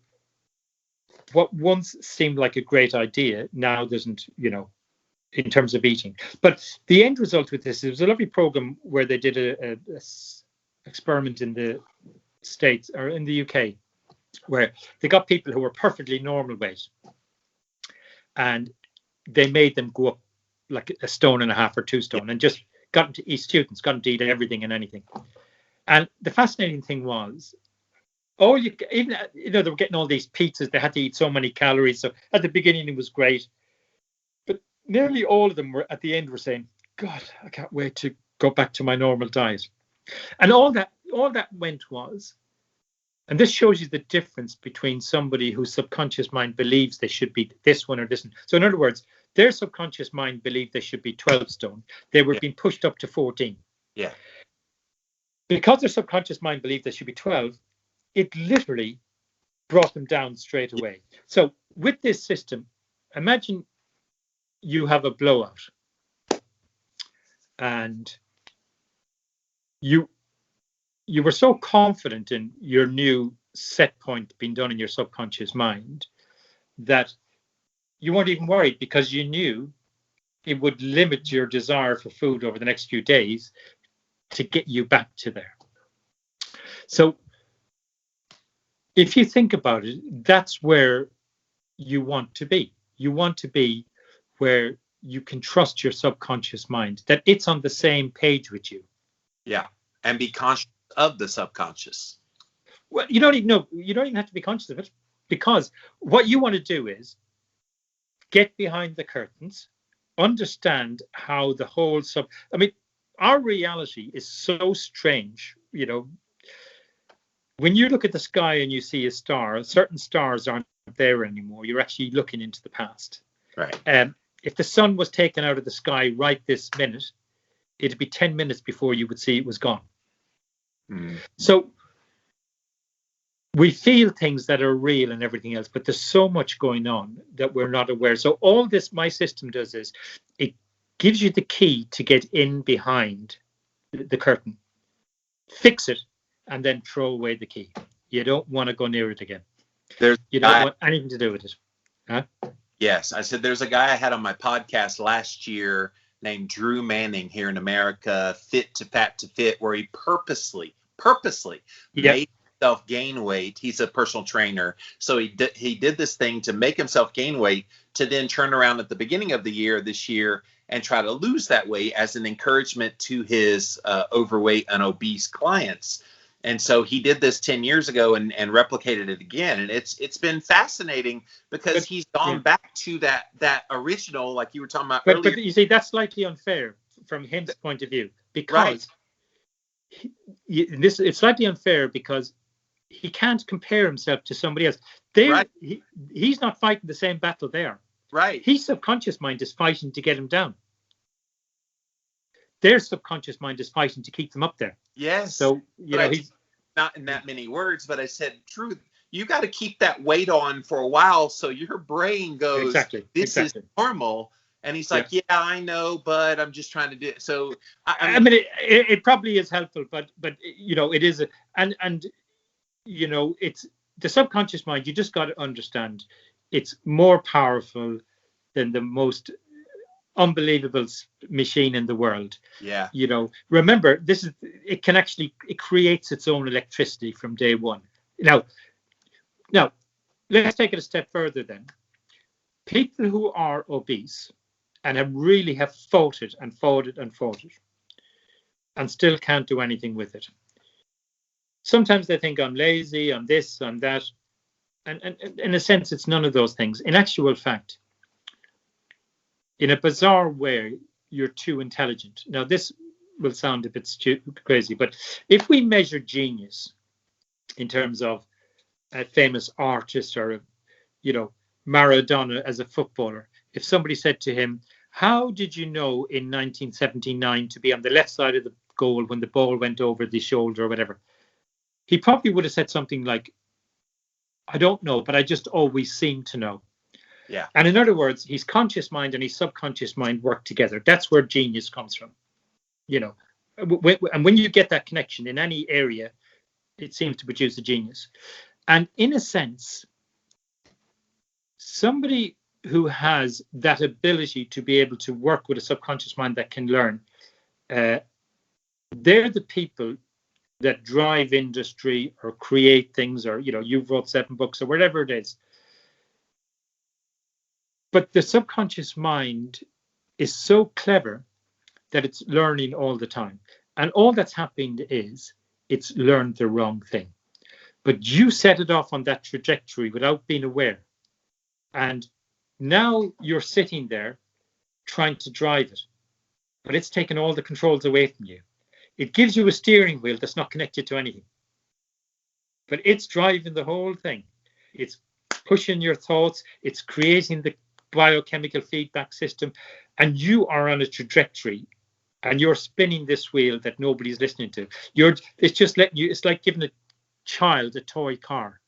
what once seemed like a great idea now doesn't, in terms of eating. But the end result with this, it was a lovely program where they did a experiment in the States or in the UK, where they got people who were perfectly normal weight and they made them go up like 1.5 stone or 2 stone, and just got them to eat, students got them to eat everything and anything. And the fascinating thing was, they were getting all these pizzas, they had to eat so many calories. So at the beginning it was great, but nearly all of them were at the end were saying, God, I can't wait to go back to my normal diet. And all that went was, and this shows you the difference between somebody whose subconscious mind believes they should be this one or this one. So in other words, their subconscious mind believed they should be 12 stone. They were being pushed up to 14. Yeah. Because their subconscious mind believed they should be 12, it literally brought them down straight away. So with this system, imagine you have a blowout and you were so confident in your new set point being done in your subconscious mind that you weren't even worried, because you knew it would limit your desire for food over the next few days to get you back to there. So if you think about it, that's where you want to be. You want to be where you can trust your subconscious mind, that it's on the same page with you. Yeah. And be conscious of the subconscious. Well, you don't even have to be conscious of it, because what you want to do is get behind the curtains, understand how the whole our reality is so strange. When you look at the sky and you see a star, certain stars aren't there anymore. You're actually looking into the past. Right. If the sun was taken out of the sky right this minute, it'd be 10 minutes before you would see it was gone. So we feel things that are real and everything else, but there's so much going on that we're not aware. So all this my system does is it gives you the key to get in behind the curtain, fix it, and then throw away the key. You don't want to go near it again. You don't want anything to do with it. Huh? Yes. I said there's a guy I had on my podcast last year named Drew Manning here in America, Fit to Fat to Fit, where he purposely made himself gain weight. He's a personal trainer. So he did this thing to make himself gain weight, to then turn around at the beginning of the year this year and try to lose that weight as an encouragement to his overweight and obese clients. And so he did this 10 years ago and replicated it again. And it's been fascinating because he's gone back to that original, like you were talking about earlier. But you see, that's slightly unfair from his point of view, because it's slightly unfair because he can't compare himself to somebody else. He's not fighting the same battle there. Right. His subconscious mind is fighting to get him down. Their subconscious mind is fighting to keep them up there. Yes. So, he's not in that many words, but I said, Drew, you got to keep that weight on for a while. So your brain goes, this is normal. And he's like, yeah, I know, but I'm just trying to do it. So, I mean, it probably is helpful, but you know, it is, and you know, it's the subconscious mind. You just got to understand, it's more powerful than the most unbelievable machine in the world. Yeah. You know, remember, it creates its own electricity from day one. Now, let's take it a step further then. People who are obese and have fought it and still can't do anything with it. Sometimes they think I'm lazy, I'm this, I'm that. And in a sense, it's none of those things. In actual fact, in a bizarre way, you're too intelligent. Now, this will sound a bit crazy, but if we measure genius in terms of a famous artist or, you know, Maradona as a footballer, if somebody said to him, how did you know in 1979 to be on the left side of the goal when the ball went over the shoulder or whatever? He probably would have said something like, I don't know, but I just always seem to know. Yeah. And in other words, his conscious mind and his subconscious mind work together. That's where genius comes from. You know, and when you get that connection in any area, it seems to produce a genius. And in a sense, somebody who has that ability to be able to work with a subconscious mind that can learn, they're the people that drive industry or create things, or, you know, you've wrote 7 books or whatever it is. But the subconscious mind is so clever that it's learning all the time. And all that's happened is it's learned the wrong thing. But you set it off on that trajectory without being aware. And now you're sitting there trying to drive it. But it's taken all the controls away from you. It gives you a steering wheel that's not connected to anything. But it's driving the whole thing. It's pushing your thoughts. It's creating the biochemical feedback system. And you are on a trajectory. And you're spinning this wheel that nobody's listening to. It's just letting you, it's like giving a child a toy car.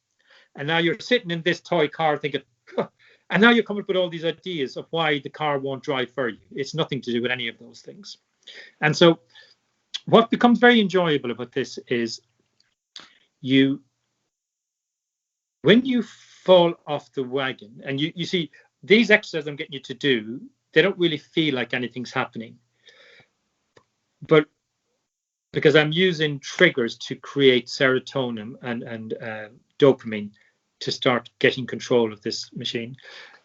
And now you're sitting in this toy car thinking, huh. And now you're coming up with all these ideas of why the car won't drive for you. It's nothing to do with any of those things. And so what becomes very enjoyable about this is when you fall off the wagon, and you see these exercises I'm getting you to do, they don't really feel like anything's happening. But because I'm using triggers to create serotonin and dopamine to start getting control of this machine.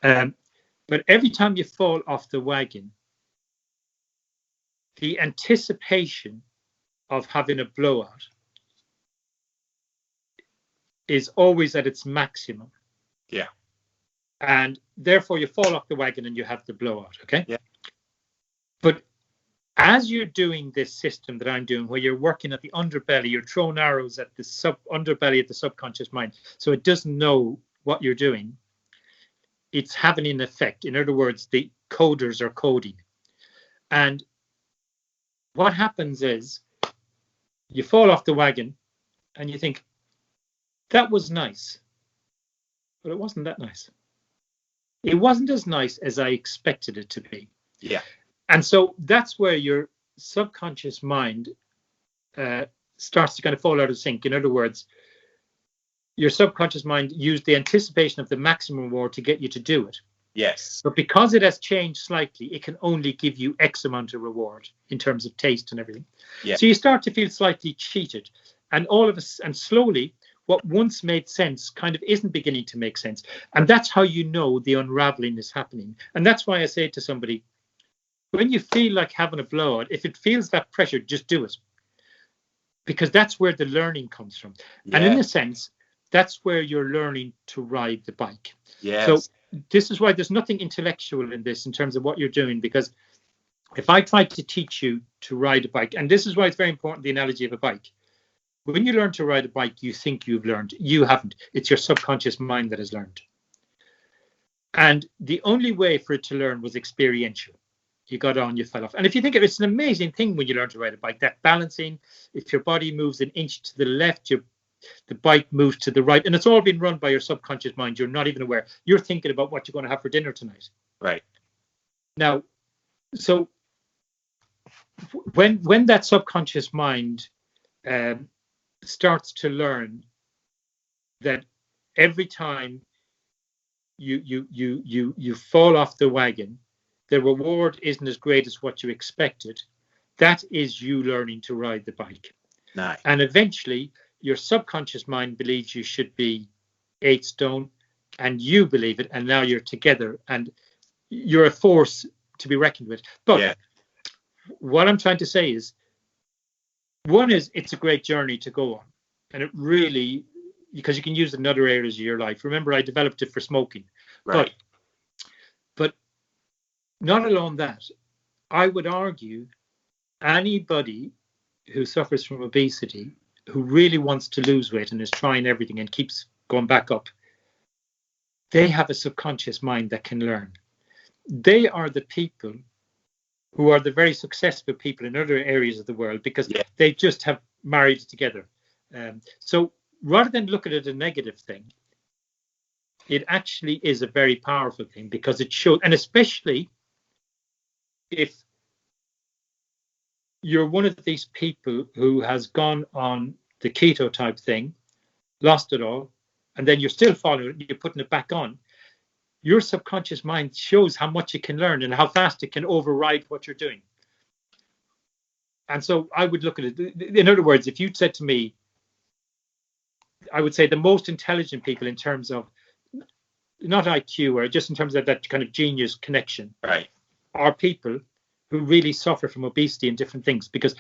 But every time you fall off the wagon, the anticipation of having a blowout is always at its maximum. Yeah. And therefore you fall off the wagon and you have the blowout, okay? Yeah. But as you're doing this system that I'm doing, where you're working at the underbelly, you're throwing arrows at the underbelly of the subconscious mind, so it doesn't know what you're doing, it's having an effect. In other words, the coders are coding. And what happens is you fall off the wagon and you think, that was nice, but it wasn't that nice. It wasn't as nice as I expected it to be. Yeah. And so that's where your subconscious mind starts to kind of fall out of sync. In other words, your subconscious mind used the anticipation of the maximum reward to get you to do it. Yes. But because it has changed slightly, it can only give you X amount of reward in terms of taste and everything. Yeah. So you start to feel slightly cheated. And and slowly, what once made sense kind of isn't beginning to make sense. And that's how you know the unraveling is happening. And that's why I say to somebody, when you feel like having a blowout, if it feels that pressure, just do it. Because that's where the learning comes from. Yeah. And in a sense, that's where you're learning to ride the bike. Yes. So this is why there's nothing intellectual in this in terms of what you're doing. Because if I tried to teach you to ride a bike, and this is why it's very important, the analogy of a bike. When you learn to ride a bike, you think you've learned. You haven't. It's your subconscious mind that has learned. And the only way for it to learn was experiential. You got on, you fell off. And if you think of it, it's an amazing thing when you learn to ride a bike, that balancing. If your body moves an inch to the left, your the bike moves to the right, and it's all been run by your subconscious mind. You're not even aware. You're thinking about what you're going to have for dinner tonight. Right. Now, so when that subconscious mind starts to learn that every time you fall off the wagon, the reward isn't as great as what you expected. That is you learning to ride the bike. Nice. And eventually, your subconscious mind believes you should be 8 stone, and you believe it, and now you're together, and you're a force to be reckoned with. But what I'm trying to say is, one is it's a great journey to go on, and it really, because you can use it in other areas of your life. Remember, I developed it for smoking. Right. But not alone that, I would argue anybody who suffers from obesity, who really wants to lose weight and is trying everything and keeps going back up, they have a subconscious mind that can learn. They are the people who are the very successful people in other areas of the world because they just have married together. So rather than look at it as a negative thing, it actually is a very powerful thing because it shows, and especially if you're one of these people who has gone on the keto type thing, lost it all, and then you're still following it, you're putting it back on, your subconscious mind shows how much it can learn and how fast it can override what you're doing. And so I would look at it, in other words, if you'd said to me, I would say the most intelligent people in terms of not IQ or just in terms of that kind of genius connection, right, are people who really suffer from obesity and different things because,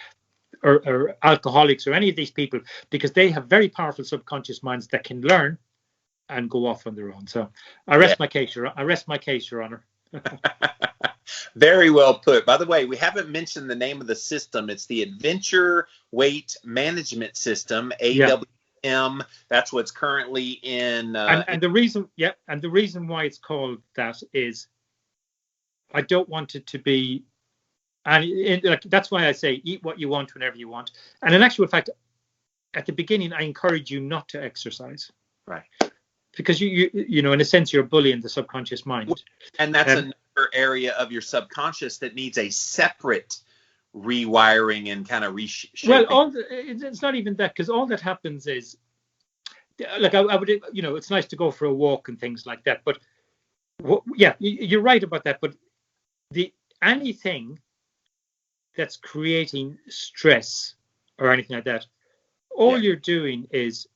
or alcoholics or any of these people, because they have very powerful subconscious minds that can learn and go off on their own. So I rest my case, Your Honor. Very well put. By the way, we haven't mentioned the name of the system. It's the Adventure Weight Management System, AWM. That's what's currently in. And the reason why it's called that is, I don't want it to be, and that's why I say eat what you want whenever you want. And in actual fact, at the beginning, I encourage you not to exercise. Right. Because you know, in a sense, you're bullying the subconscious mind. And that's another area of your subconscious that needs a separate rewiring and kind of reshaping. Well, it's not even that, because all that happens is, like, I would, you know, it's nice to go for a walk and things like that. But you're right about that. But anything that's creating stress or anything like that, all you're doing is,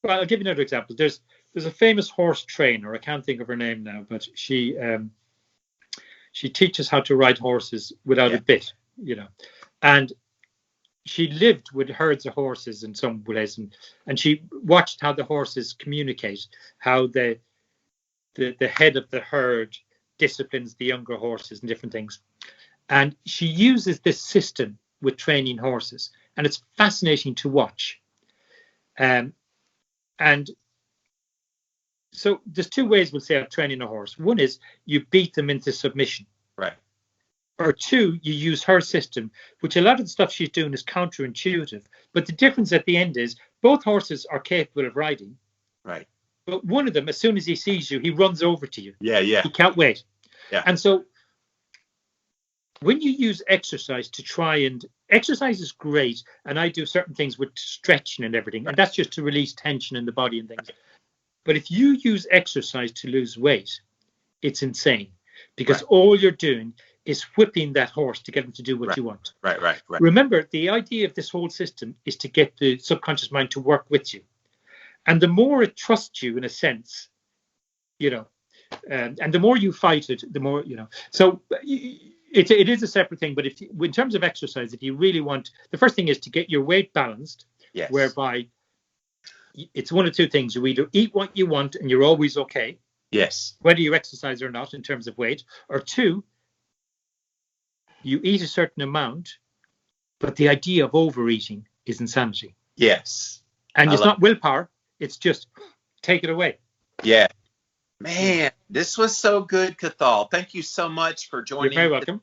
well, I'll give you another example. There's a famous horse trainer. I can't think of her name now, but she teaches how to ride horses without a bit, you know. And she lived with herds of horses in some ways, and she watched how the horses communicate, how the head of the herd disciplines the younger horses and different things. And she uses this system with training horses, and it's fascinating to watch. And so there's two ways we'll say of training a horse. One is you beat them into submission. Right. Or two, you use her system, which a lot of the stuff she's doing is counterintuitive. But the difference at the end is both horses are capable of riding. Right. But one of them, as soon as he sees you, he runs over to you. Yeah. He can't wait. Yeah. And so when you use exercise to try and exercise is great, and I do certain things with stretching and everything, and that's just to release tension in the body and things. But if you use exercise to lose weight, it's insane, because all you're doing is whipping that horse to get him to do what you want. Right. Remember, the idea of this whole system is to get the subconscious mind to work with you. And the more it trusts you, in a sense, you know, and the more you fight it, the more, you know. So it is a separate thing. But in terms of exercise, if you really want, the first thing is to get your weight balanced, whereby it's one of two things. You either eat what you want and you're always okay, whether you exercise or not in terms of weight, or two, you eat a certain amount, but the idea of overeating is insanity. Yes. And it's not willpower. It's just take it away. Yeah. Man, this was so good, Cathal. Thank you so much for joining. You're very welcome.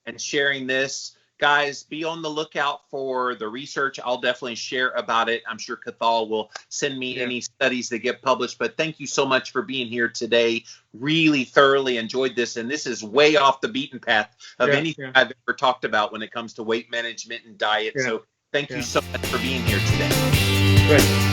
And sharing this. guys, be on the lookout for the research. I'll definitely share about it. I'm sure Cathal will send me any studies that get published. But thank you so much for being here today. Really thoroughly enjoyed this. And this is way off the beaten path of anything I've ever talked about when it comes to weight management and diet. So thank you so much for being here today. Great.